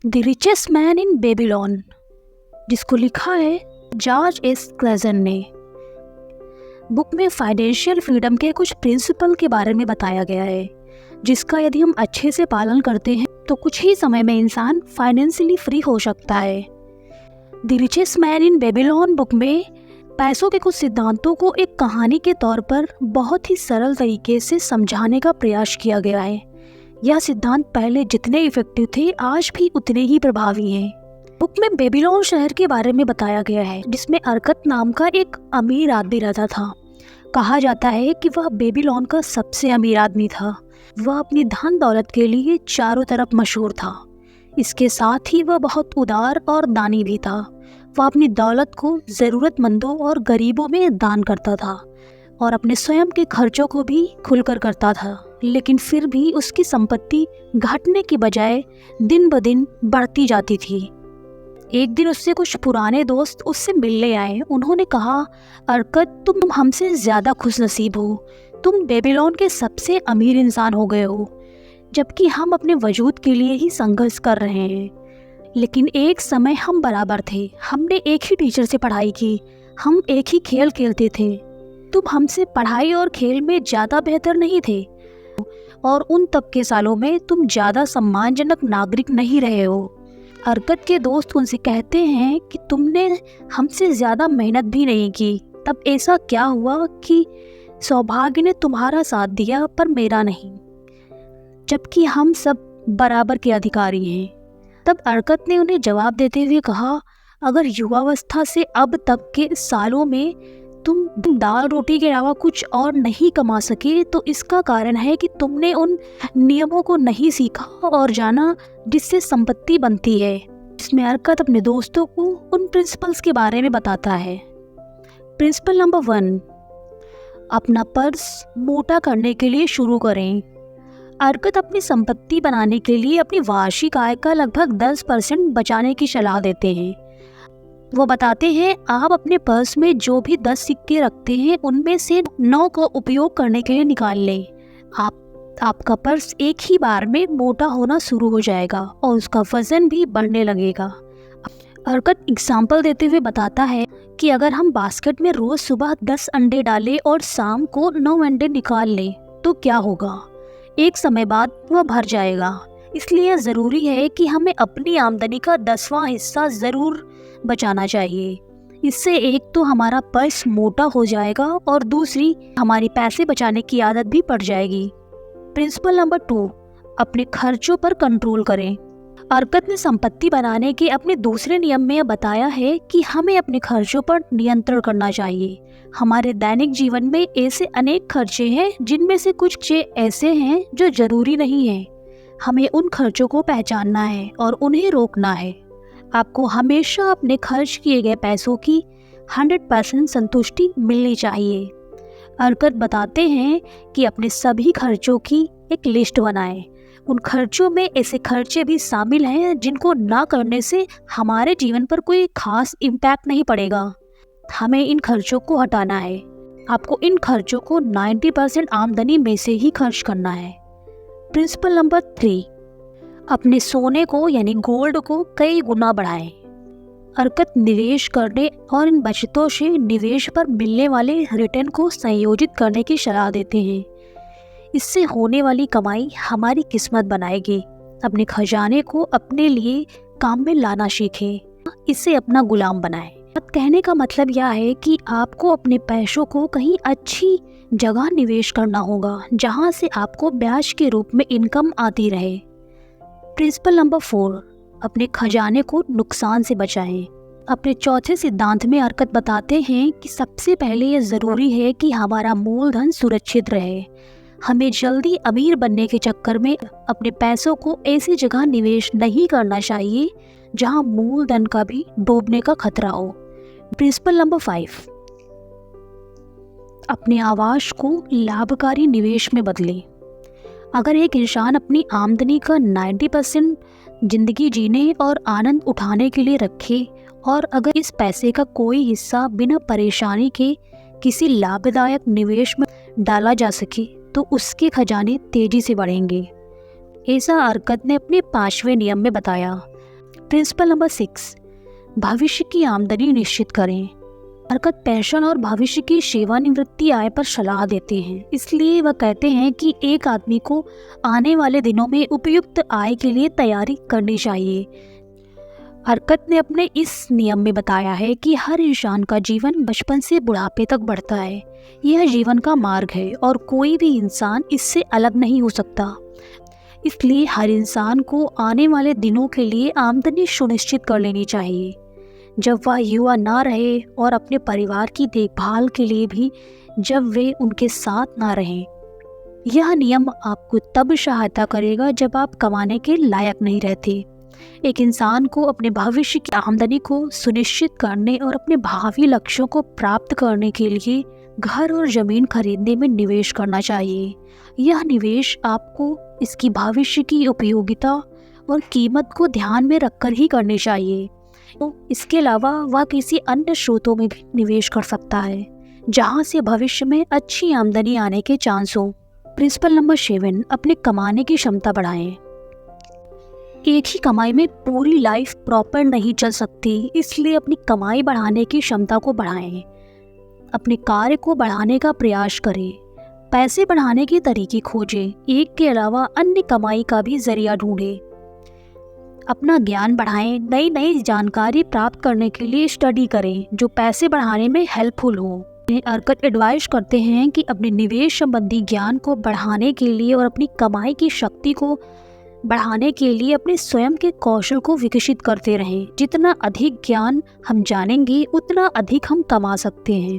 The richest man in Babylon, जिसको लिखा है जॉर्ज एस क्लेजन ने। बुक में फाइनेंशियल फ्रीडम के कुछ प्रिंसिपल के बारे में बताया गया है, जिसका यदि हम अच्छे से पालन करते हैं तो कुछ ही समय में इंसान फाइनेंशियली फ्री हो सकता है। The richest man in Babylon book में पैसों के कुछ सिद्धांतों को एक कहानी के तौर पर बहुत ही सरल तरीके से समझाने का प्रयास किया गया है। यह सिद्धांत पहले जितने इफेक्टिव थे आज भी उतने ही प्रभावी हैं। बुक में बेबीलोन शहर के बारे में बताया गया है, जिसमें अरकत नाम का एक अमीर आदमी रहता था। कहा जाता है कि वह बेबीलोन का सबसे अमीर आदमी था। वह अपनी धन दौलत के लिए चारों तरफ मशहूर था। इसके साथ ही वह बहुत उदार और दानी भी था। वह अपनी दौलत को ज़रूरतमंदों और गरीबों में दान करता था और अपने स्वयं के खर्चों को भी खुलकर करता था। लेकिन फिर भी उसकी संपत्ति घटने की बजाय दिन ब दिन बढ़ती जाती थी। एक दिन उससे कुछ पुराने दोस्त उससे मिलने आए। उन्होंने कहा, अरकत, तुम हमसे ज़्यादा खुशनसीब हो। तुम बेबीलोन के सबसे अमीर इंसान हो गए हो, जबकि हम अपने वजूद के लिए ही संघर्ष कर रहे हैं। लेकिन एक समय हम बराबर थे। हमने एक ही टीचर से पढ़ाई की, हम एक ही खेल खेलते थे। तुम हमसे पढ़ाई और खेल में ज़्यादा बेहतर नहीं थे, और उन तब के सालों में तुम ज़्यादा सम्मानजनक नागरिक नहीं रहे हो। अरकत के दोस्त उनसे कहते हैं कि तुमने हमसे ज़्यादा मेहनत भी नहीं की। तब ऐसा क्या हुआ कि सौभाग्य ने तुम्हारा साथ दिया पर मेरा नहीं, जबकि हम सब बराबर के अधिकारी हैं। तब अरकत ने उन्हें जवाब देते हुए कहा, अगर युवावस्था से अब तक के सालों में तुम दाल रोटी के अलावा कुछ और नहीं कमा सके तो इसका कारण है कि तुमने उन नियमों को नहीं सीखा और जाना जिससे संपत्ति बनती है। इसमें अरकत अपने दोस्तों को उन प्रिंसिपल्स के बारे में बताता है। प्रिंसिपल नंबर 1, अपना पर्स मोटा करने के लिए शुरू करें। अरकत अपनी संपत्ति बनाने के लिए अपनी वार्षिक आय का लगभग 10% बचाने की सलाह देते हैं। वो बताते हैं, आप अपने पर्स में जो भी 10 सिक्के रखते हैं उनमें से 9 का उपयोग करने के लिए निकाल लें। आपका पर्स एक ही बार में मोटा होना शुरू हो जाएगा और उसका वजन भी बढ़ने लगेगा। अरकत एग्जाम्पल देते हुए बताता है कि अगर हम बास्केट में रोज सुबह 10 अंडे डालें और शाम को 9 अंडे निकाल लें तो क्या होगा? एक समय बाद वह भर जाएगा। इसलिए ज़रूरी है कि हमें अपनी आमदनी का 10वां हिस्सा ज़रूर बचाना चाहिए। इससे एक तो हमारा पर्स मोटा हो जाएगा और दूसरी हमारी पैसे बचाने की आदत भी पड़ जाएगी। प्रिंसिपल नंबर 2, अपने खर्चों पर कंट्रोल करें। अरकत ने संपत्ति बनाने के अपने दूसरे नियम में बताया है कि हमें अपने खर्चों पर नियंत्रण करना चाहिए। हमारे दैनिक जीवन में ऐसे अनेक खर्चे हैं जिनमें से कुछ ऐसे हैं जो जरूरी नहीं हैं। हमें उन खर्चों को पहचानना है और उन्हें रोकना है। आपको हमेशा अपने खर्च किए गए पैसों की 100% संतुष्टि मिलनी चाहिए। अरकत बताते हैं कि अपने सभी खर्चों की एक लिस्ट बनाएं। उन खर्चों में ऐसे खर्चे भी शामिल हैं जिनको ना करने से हमारे जीवन पर कोई खास इम्पैक्ट नहीं पड़ेगा। हमें इन खर्चों को हटाना है। आपको इन खर्चों को 90% आमदनी में से ही खर्च करना है। प्रिंसिपल नंबर 3, अपने सोने को यानी गोल्ड को कई गुना बढ़ाएं। अरकत निवेश करने और इन बचतों से निवेश पर मिलने वाले रिटर्न को संयोजित करने की सलाह देते हैं। इससे होने वाली कमाई हमारी किस्मत बनाएगी। अपने खजाने को अपने लिए काम में लाना सीखें, इसे अपना गुलाम बनाएं। कहने का मतलब यह है कि आपको अपने पैसों को कहीं अच्छी जगह निवेश करना होगा जहां से आपको ब्याज के रूप में इनकम आती रहे। प्रिंसिपल नंबर 4, अपने खजाने को नुकसान से बचाएं। अपने चौथे सिद्धांत में अरकत बताते हैं कि सबसे पहले यह ज़रूरी है कि हमारा मूलधन सुरक्षित रहे। हमें जल्दी अमीर बनने के चक्कर में अपने पैसों को ऐसी जगह निवेश नहीं करना चाहिए जहां मूलधन का भी डूबने का खतरा हो। प्रिंसिपल नंबर 5, अपने आवास को लाभकारी निवेश में बदलें। अगर एक इंसान अपनी आमदनी का 90% जिंदगी जीने और आनंद उठाने के लिए रखे और अगर इस पैसे का कोई हिस्सा बिना परेशानी के किसी लाभदायक निवेश में डाला जा सके तो उसके खजाने तेजी से बढ़ेंगे। ऐसा अरकत ने अपने 5वें नियम में बताया। प्रिंसिपल नंबर 6, भविष्य की आमदनी निश्चित करें। हरकत पेंशन और भविष्य की सेवानिवृत्ति आय पर सलाह देते हैं। इसलिए वह कहते हैं कि एक आदमी को आने वाले दिनों में उपयुक्त आय के लिए तैयारी करनी चाहिए। हरकत ने अपने इस नियम में बताया है कि हर इंसान का जीवन बचपन से बुढ़ापे तक बढ़ता है। यह जीवन का मार्ग है और कोई भी इंसान इससे अलग नहीं हो सकता। इसलिए हर इंसान को आने वाले दिनों के लिए आमदनी सुनिश्चित कर लेनी चाहिए, जब वह युवा ना रहे और अपने परिवार की देखभाल के लिए भी जब वे उनके साथ ना रहें। यह नियम आपको तब सहायता करेगा जब आप कमाने के लायक नहीं रहते। एक इंसान को अपने भविष्य की आमदनी को सुनिश्चित करने और अपने भावी लक्ष्यों को प्राप्त करने के लिए घर और ज़मीन खरीदने में निवेश करना चाहिए। यह निवेश आपको इसकी भविष्य की उपयोगिता और कीमत को ध्यान में रखकर ही करनी चाहिए। तो इसके अलावा वह किसी अन्य स्रोतों में भी निवेश कर सकता है जहां से भविष्य में अच्छी आमदनी आने के चांस हो। प्रिंसिपल नंबर 7, अपने कमाने की क्षमता बढ़ाएं। एक ही कमाई में पूरी लाइफ प्रॉपर नहीं चल सकती, इसलिए अपनी कमाई बढ़ाने की क्षमता को बढ़ाएं। अपने कार्य को बढ़ाने का प्रयास करें। पैसे बढ़ाने के तरीके खोजें। एक के अलावा अन्य कमाई का भी जरिया ढूंढें। अपना ज्ञान बढ़ाएं। नई नई जानकारी प्राप्त करने के लिए स्टडी करें जो पैसे बढ़ाने में हेल्पफुल हो। हरकत एडवाइस करते हैं कि अपने निवेश संबंधी ज्ञान को बढ़ाने के लिए और अपनी कमाई की शक्ति को बढ़ाने के लिए अपने स्वयं के कौशल को विकसित करते रहें। जितना अधिक ज्ञान हम जानेंगे उतना अधिक हम कमा सकते हैं।